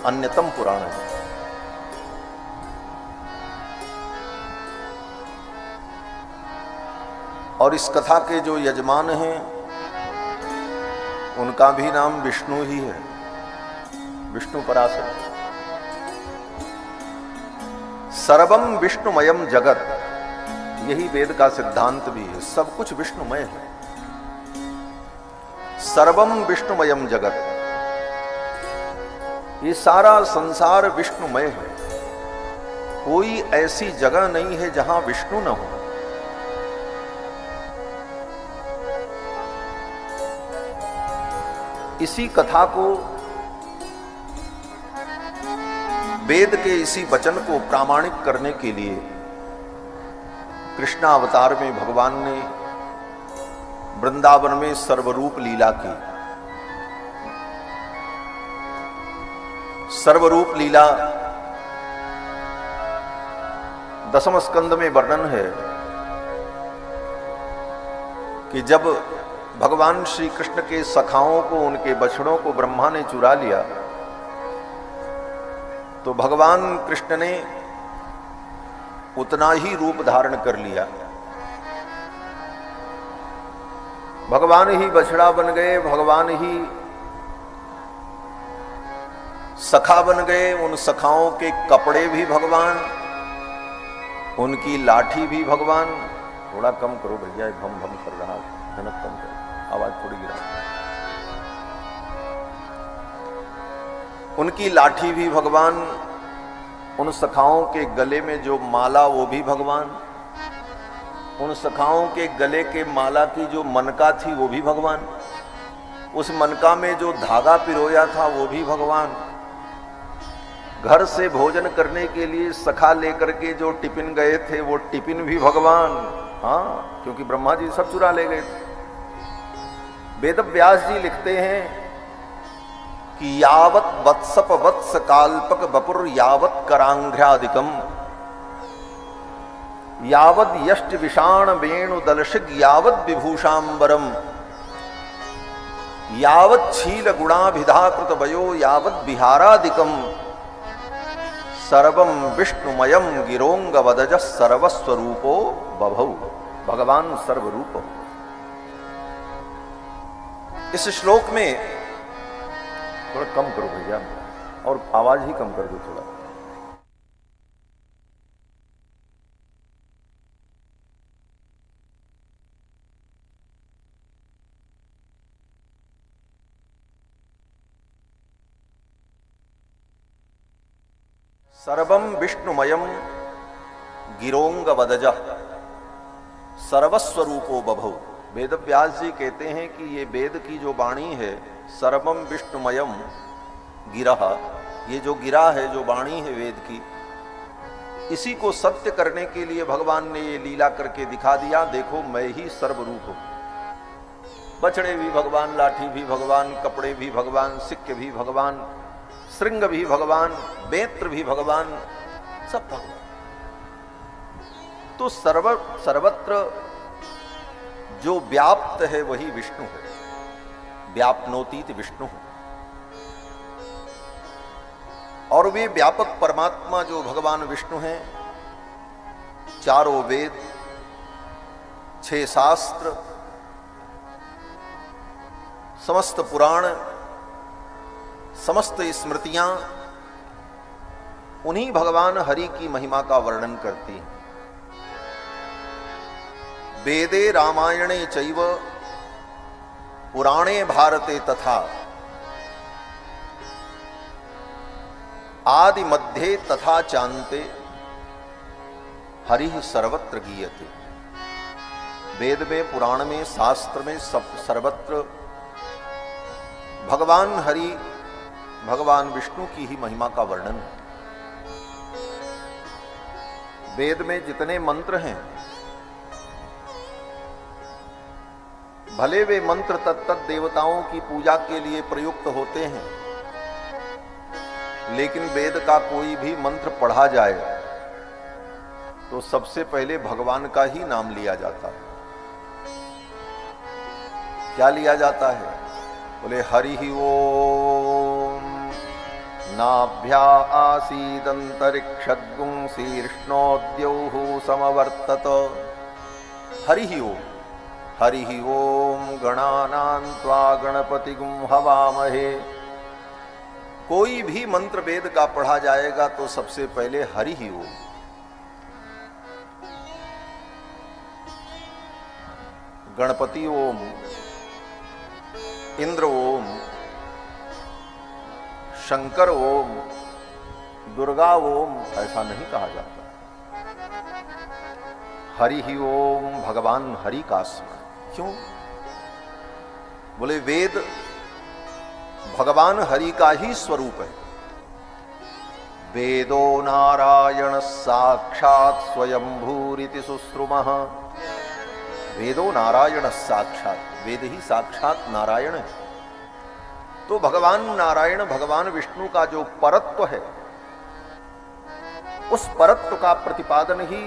अन्यतम पुराण है। और इस कथा के जो यजमान हैं उनका भी नाम विष्णु ही है, विष्णु पराशर। सर्वम विष्णुमयम जगत, यही वेद का सिद्धांत भी है, सब कुछ विष्णुमय है। सर्वम विष्णुमयम जगत, ये सारा संसार विष्णुमय है। कोई ऐसी जगह नहीं है जहां विष्णु न हो। इसी कथा को, वेद के इसी वचन को प्रामाणिक करने के लिए कृष्ण अवतार में भगवान ने वृंदावन में सर्वरूप लीला की। सर्वरूप लीला दसम स्कंद में वर्णन है कि जब भगवान श्री कृष्ण के सखाओं को, उनके बछड़ों को ब्रह्मा ने चुरा लिया, तो भगवान कृष्ण ने उतना ही रूप धारण कर लिया। भगवान ही बछड़ा बन गए, भगवान ही सखा बन गए। उन सखाओं के कपड़े भी भगवान, उनकी लाठी भी भगवान। थोड़ा कम करो भैया, भम भम कर रहा, धनक कम करो, आवाज थोड़ी गिरा। उनकी लाठी भी भगवान, उन सखाओं के गले में जो माला वो भी भगवान, उन सखाओं के गले के माला की जो मनका थी वो भी भगवान, उस मनका में जो धागा पिरोया था वो भी भगवान। घर से भोजन करने के लिए सखा लेकर के जो टिफिन गए थे वो टिफिन भी भगवान। हाँ, क्योंकि ब्रह्मा जी सब चुरा ले गए थे। वेद व्यास जी लिखते हैं कि यावत वत्सप वत्स काल्पक बपुर यावत करांघ्रादिकम यावद यष्ट विषाण वेणु दलशिग यावद विभूषांबरम यावत छील गुणाभिधाकृत वयो यावद विहारादिकम सर्वम विष्णुमयम गिरोंग वदज सर्वस्वरूपो बभौ। भगवान सर्वरूप। इस श्लोक में थोड़ा कम करो भैया, और आवाज ही कम कर दो थोड़ा। सर्वम विष्णुमयम गिरोंग वदज सर्वस्वरूपो बभौ। वेद व्यास जी कहते हैं कि ये वेद की जो वाणी है, सर्वम विष्णुमयम गिरह, ये जो गिरा है, जो वाणी है वेद की, इसी को सत्य करने के लिए भगवान ने ये लीला करके दिखा दिया। देखो मैं ही सर्वरूप हूं। बछड़े भी भगवान, लाठी भी भगवान, कपड़े भी भगवान, सिक्के भी भगवान, श्रृंग भी भगवान, बेत्र भी भगवान, सब भगवान। तो सर्वत्र जो व्याप्त है वही विष्णु है। व्याप्नोतीत विष्णु। और वे व्यापक परमात्मा जो भगवान विष्णु हैं, चारों वेद, 6 शास्त्र, समस्त पुराण, समस्त स्मृतियां उन्हीं भगवान हरि की महिमा का वर्णन करती हैं। वेदे रामायणे चैव पुराणे भारते तथा आदि मध्ये तथा चांते हरि सर्वत्र गीयते। वेद में, पुराण में, शास्त्र में, सर्वत्र भगवान हरि, भगवान विष्णु की ही महिमा का वर्णन है। वेद में जितने मंत्र हैं, भले वे मंत्र तत्त देवताओं की पूजा के लिए प्रयुक्त होते हैं, लेकिन वेद का कोई भी मंत्र पढ़ा जाए तो सबसे पहले भगवान का ही नाम लिया जाता है। क्या लिया जाता है? बोले हरि ही ओम नाभ्या आसीदंतरिक्षद्गुं शीर्ष्णोद्यौः समवर्तत। हरि ओम। हरि ओम गणानां त्वा गणपतिगुं हवामहे। कोई भी मंत्र वेद का पढ़ा जाएगा तो सबसे पहले हरि ही ओम। गणपति ओम, इंद्र ओम, शंकर ओम, दुर्गा ओम ऐसा नहीं कहा जाता। हरि ही ओम भगवान हरि का स्मरण। क्यों? बोले वेद भगवान हरि का ही स्वरूप है। वेदो नारायण साक्षात स्वयंभूरिति सुश्रुमः। वेदो नारायण साक्षात, वेद ही साक्षात नारायण है। तो भगवान नारायण, भगवान विष्णु का जो परत्व है, उस परत्व का प्रतिपादन ही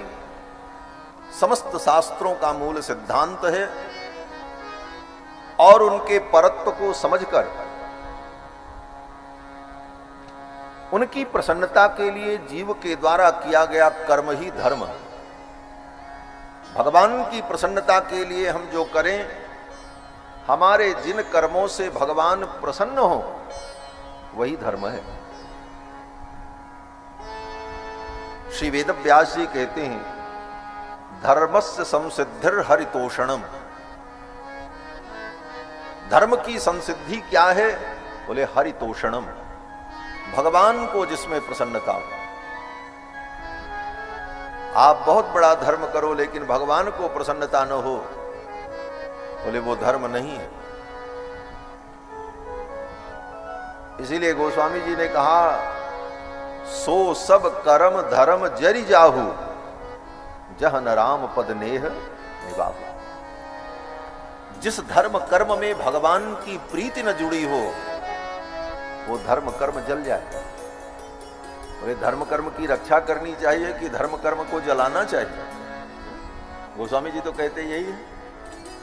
समस्त शास्त्रों का मूल सिद्धांत है। और उनके परत्व को समझकर उनकी प्रसन्नता के लिए जीव के द्वारा किया गया कर्म ही धर्म है। भगवान की प्रसन्नता के लिए हम जो करें, हमारे जिन कर्मों से भगवान प्रसन्न हो वही धर्म है। श्री वेदव्यास जी कहते हैं धर्मस्य संसिद्धिर हरितोषणम। धर्म की संसिद्धि क्या है? बोले हरितोषणम, भगवान को जिसमें प्रसन्नता हो। आप बहुत बड़ा धर्म करो लेकिन भगवान को प्रसन्नता न हो, बोले वो धर्म नहीं है। इसीलिए गोस्वामी जी ने कहा सो सब कर्म धर्म जरि जाहु, जहन राम पद नेह निभाहु। जिस धर्म कर्म में भगवान की प्रीति न जुड़ी हो वो धर्म कर्म जल जाए। और धर्म कर्म की रक्षा करनी चाहिए कि धर्म कर्म को जलाना चाहिए? गोस्वामी जी तो कहते यही है,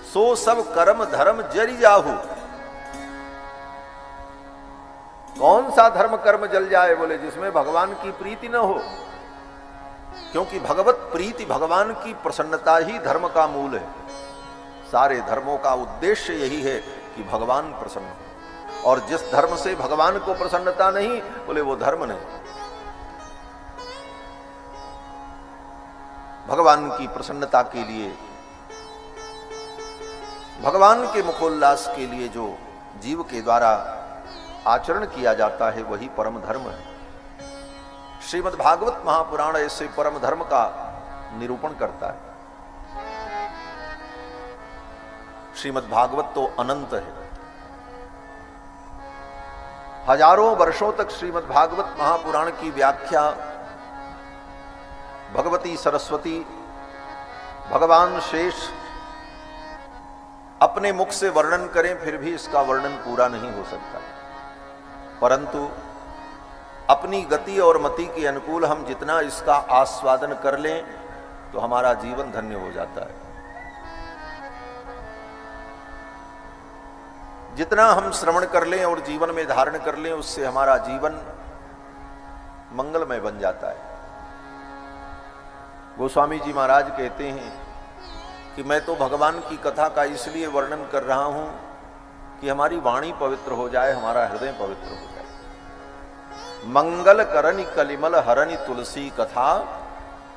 सो सब कर्म धर्म जरि जाहु। कौन सा धर्म कर्म जल जाए? बोले जिसमें भगवान की प्रीति न हो। क्योंकि भगवत प्रीति, भगवान की प्रसन्नता ही धर्म का मूल है। सारे धर्मों का उद्देश्य यही है कि भगवान प्रसन्न हो। और जिस धर्म से भगवान को प्रसन्नता नहीं, बोले वो धर्म नहीं। भगवान की प्रसन्नता के लिए, भगवान के मुखोल्लास के लिए जो जीव के द्वारा आचरण किया जाता है वही परम धर्म है। श्रीमद् भागवत महापुराण ऐसे परम धर्म का निरूपण करता है। श्रीमद् भागवत तो अनंत है। हजारों वर्षों तक श्रीमद् भागवत महापुराण की व्याख्या भगवती सरस्वती, भगवान शेष अपने मुख से वर्णन करें फिर भी इसका वर्णन पूरा नहीं हो सकता। परंतु अपनी गति और मति के अनुकूल हम जितना इसका आस्वादन कर लें तो हमारा जीवन धन्य हो जाता है। जितना हम श्रवण कर लें और जीवन में धारण कर लें उससे हमारा जीवन मंगलमय बन जाता है। गोस्वामी जी महाराज कहते हैं कि मैं तो भगवान की कथा का इसलिए वर्णन कर रहा हूं कि हमारी वाणी पवित्र हो जाए, हमारा हृदय पवित्र हो जाए। मंगल करनि कलिमल हरनि तुलसी कथा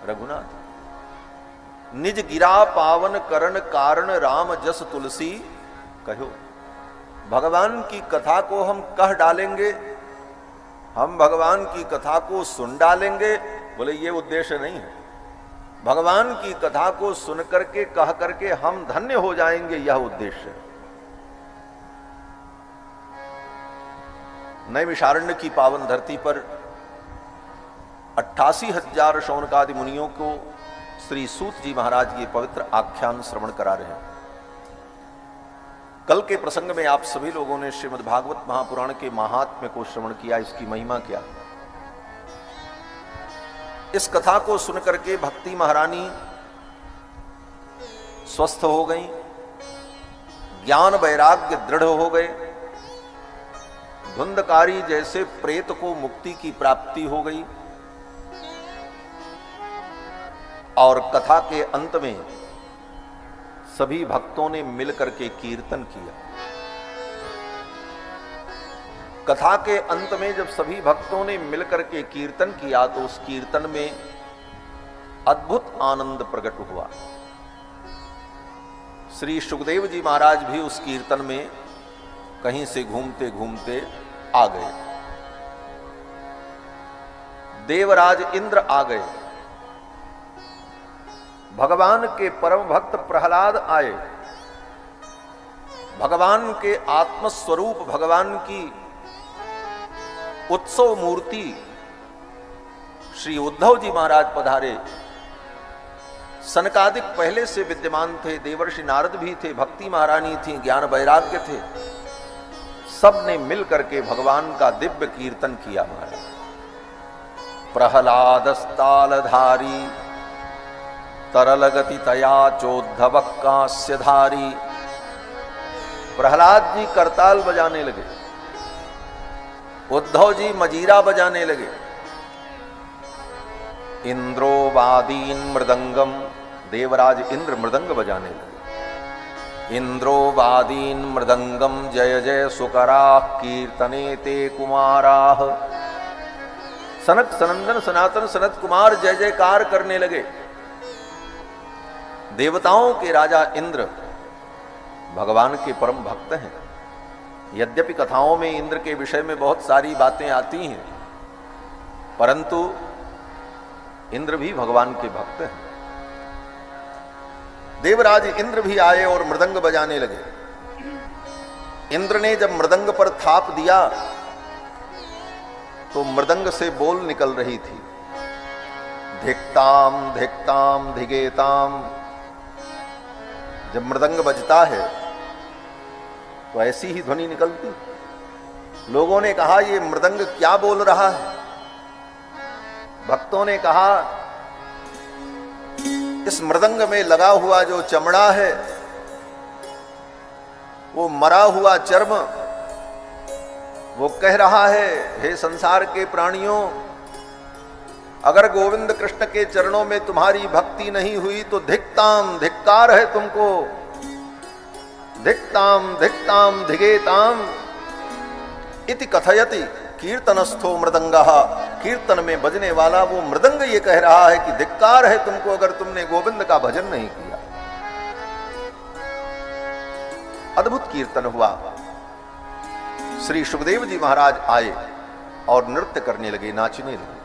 रघुनाथ, निज गिरा पावन करण कारण राम जस तुलसी कहो। भगवान की कथा को हम कह डालेंगे, हम भगवान की कथा को सुन डालेंगे, बोले ये उद्देश्य नहीं है। भगवान की कथा को सुन करके कह करके हम धन्य हो जाएंगे, यह उद्देश्य है। नैमिषारण्य की पावन धरती पर 88,000 शौनकादि मुनियों को श्री सूत जी महाराज ये पवित्र आख्यान श्रवण करा रहे हैं। कल के प्रसंग में आप सभी लोगों ने श्रीमद् भागवत महापुराण के महात्म्य को श्रवण किया, इसकी महिमा क्या। इस कथा को सुन करके भक्ति महारानी स्वस्थ हो गई, ज्ञान वैराग्य दृढ़ हो गए, धुंधकारी जैसे प्रेत को मुक्ति की प्राप्ति हो गई। और कथा के अंत में सभी भक्तों ने मिलकर के कीर्तन किया। कथा के अंत में जब सभी भक्तों ने मिलकर के कीर्तन किया तो उस कीर्तन में अद्भुत आनंद प्रकट हुआ। श्री सुखदेव जी महाराज भी उस कीर्तन में कहीं से घूमते घूमते आ गए। देवराज इंद्र आ गए, भगवान के परम भक्त प्रहलाद आए, भगवान के आत्मस्वरूप भगवान की उत्सव मूर्ति श्री उद्धव जी महाराज पधारे। सनकादिक पहले से विद्यमान थे, देवर्षि नारद भी थे, भक्ति महारानी थी, ज्ञान वैराग्य थे। सब ने मिलकर के भगवान का दिव्य कीर्तन किया। महाराज प्रहलादस्तालधारी तरल गति तया चोद्धव कांस्यधारी। प्रहलाद जी करताल बजाने लगे, उद्धव जी मजीरा बजाने लगे। इंद्रो वादीन मृदंगम, देवराज इंद्र मृदंग बजाने लगे। इंद्रो वादीन मृदंगम जय जय सुकराः कीर्तने ते कुमाराः। सनक सनंदन सनातन सनत कुमार जय जयकार करने लगे। देवताओं के राजा इंद्र भगवान के परम भक्त हैं। यद्यपि कथाओं में इंद्र के विषय में बहुत सारी बातें आती हैं, परंतु इंद्र भी भगवान के भक्त हैं। देवराज इंद्र भी आए और मृदंग बजाने लगे। इंद्र ने जब मृदंग पर थाप दिया तो मृदंग से बोल निकल रही थी, धिक्ताम धिक्ताम धिगेताम। जब मृदंग बजता है तो ऐसी ही ध्वनि निकलती। लोगों ने कहा ये मृदंग क्या बोल रहा है। भक्तों ने कहा इस मृदंग में लगा हुआ जो चमड़ा है वो मरा हुआ चर्म, वो कह रहा है हे संसार के प्राणियों, अगर गोविंद कृष्ण के चरणों में तुम्हारी भक्ति नहीं हुई तो धिक्ताम धिक्कार है तुमको। धिक्ताम धिक्ताम धिगेताम इति कथयति कीर्तनस्थो मृदंगः। कीर्तन में बजने वाला वो मृदंग ये कह रहा है कि धिक्कार है तुमको अगर तुमने गोविंद का भजन नहीं किया। अद्भुत कीर्तन हुआ। श्री सुखदेव जी महाराज आए और नृत्य करने लगे, नाचने लगे।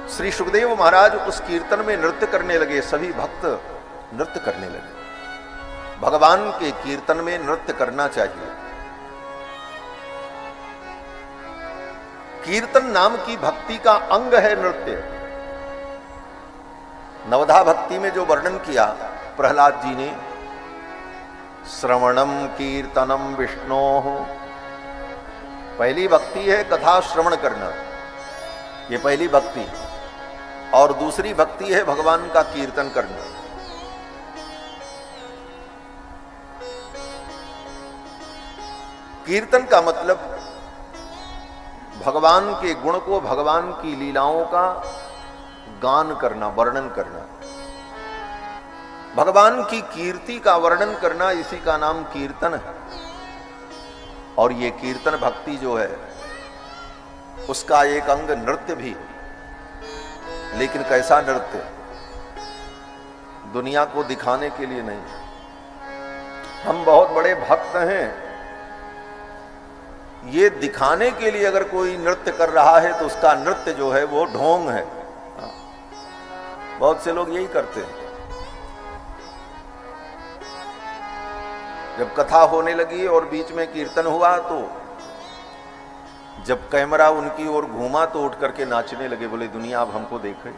श्री सुखदेव महाराज उस कीर्तन में नृत्य करने लगे। सभी भक्त नृत्य करने लगे। भगवान के कीर्तन में नृत्य करना चाहिए। कीर्तन नाम की भक्ति का अंग है नृत्य। नवधा भक्ति में जो वर्णन किया प्रहलाद जी ने, श्रवणम कीर्तनम विष्णोः, पहली भक्ति है कथा श्रवण करना, ये पहली भक्ति। और दूसरी भक्ति है भगवान का कीर्तन करना। कीर्तन का मतलब भगवान के गुण को, भगवान की लीलाओं का गान करना, वर्णन करना, भगवान की कीर्ति का वर्णन करना, इसी का नाम कीर्तन है। और ये कीर्तन भक्ति जो है उसका एक अंग नृत्य भी। लेकिन कैसा नृत्य? दुनिया को दिखाने के लिए नहीं। हम बहुत बड़े भक्त हैं, ये दिखाने के लिए अगर कोई नृत्य कर रहा है तो उसका नृत्य जो है वो ढोंग है। बहुत से लोग यही करते हैं। जब कथा होने लगी और बीच में कीर्तन हुआ तो जब कैमरा उनकी ओर घूमा तो उठ करके नाचने लगे। बोले दुनिया अब हमको देखे।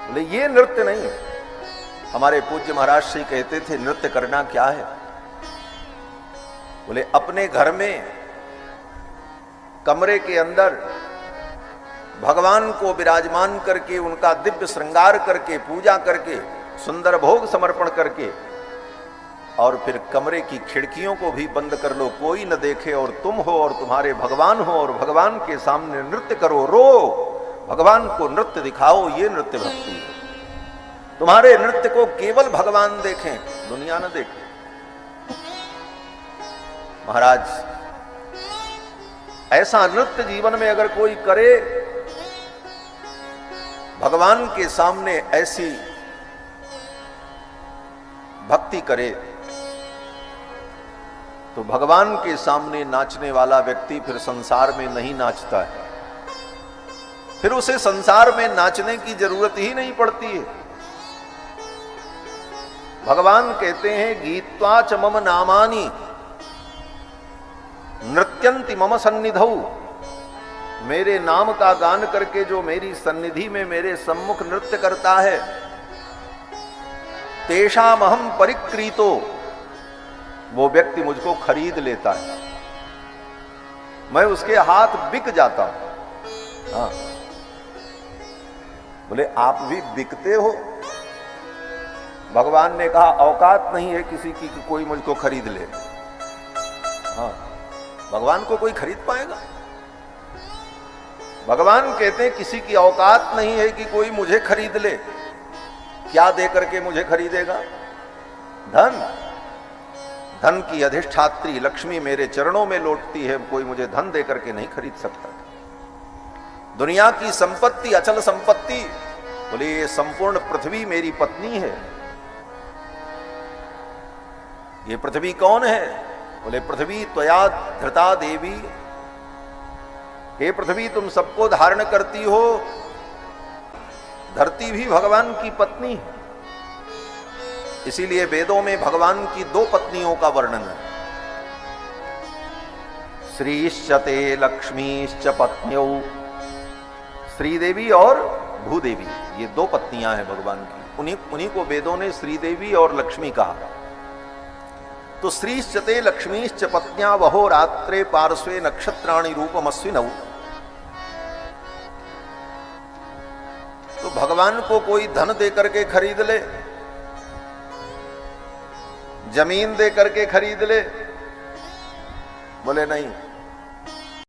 बोले ये नृत्य नहीं है। हमारे पूज्य महाराज श्री कहते थे नृत्य करना क्या है। बोले अपने घर में कमरे के अंदर भगवान को विराजमान करके, उनका दिव्य श्रृंगार करके, पूजा करके सुंदर भोग समर्पण करके और फिर कमरे की खिड़कियों को भी बंद कर लो, कोई न देखे, और तुम हो और तुम्हारे भगवान हो, और भगवान के सामने नृत्य करो, रो, भगवान को नृत्य दिखाओ। ये नृत्य भक्ति है। तुम्हारे नृत्य को केवल भगवान देखें, दुनिया न देखे। महाराज, ऐसा नृत्य जीवन में अगर कोई करे, भगवान के सामने ऐसी भक्ति करे, तो भगवान के सामने नाचने वाला व्यक्ति फिर संसार में नहीं नाचता है, फिर उसे संसार में नाचने की जरूरत ही नहीं पड़ती है। भगवान कहते हैं, गीत्वा च मम नामानि नृत्यंति मम सन्निधौ। मेरे नाम का गान करके जो मेरी सन्निधि में मेरे सम्मुख नृत्य करता है, तेषाम अहम परिक्रीतो, वो व्यक्ति मुझको खरीद लेता है, मैं उसके हाथ बिक जाता हूं। हाँ, बोले आप भी बिकते हो? भगवान ने कहा औकात नहीं है किसी की कि कोई मुझको खरीद ले। हाँ, भगवान को कोई खरीद पाएगा? भगवान कहते हैं किसी की औकात नहीं है कि कोई मुझे खरीद ले। क्या दे करके मुझे खरीदेगा? धन। धन की अधिष्ठात्री लक्ष्मी मेरे चरणों में लौटती है, कोई मुझे धन दे करके नहीं खरीद सकता। दुनिया की संपत्ति, अचल संपत्ति, बोले ये संपूर्ण पृथ्वी मेरी पत्नी है। ये पृथ्वी कौन है? बोले पृथ्वी त्वया धृता देवी। हे पृथ्वी, तुम सबको धारण करती हो। धरती भी भगवान की पत्नी है। इसीलिए वेदों में भगवान की दो पत्नियों का वर्णन है, श्रीश्च ते लक्ष्मीश्च पत्न्यौ। श्रीदेवी और भूदेवी, ये दो पत्नियां हैं भगवान की। उन्हीं को वेदों ने श्रीदेवी और लक्ष्मी कहा। तो श्रीश्च ते लक्ष्मीश्च पत्न्या वहो रात्रे पार्श्वे नक्षत्राणि रूपमस्विनौ। तो भगवान को कोई धन दे करके खरीद ले, जमीन दे करके खरीद ले? बोले नहीं,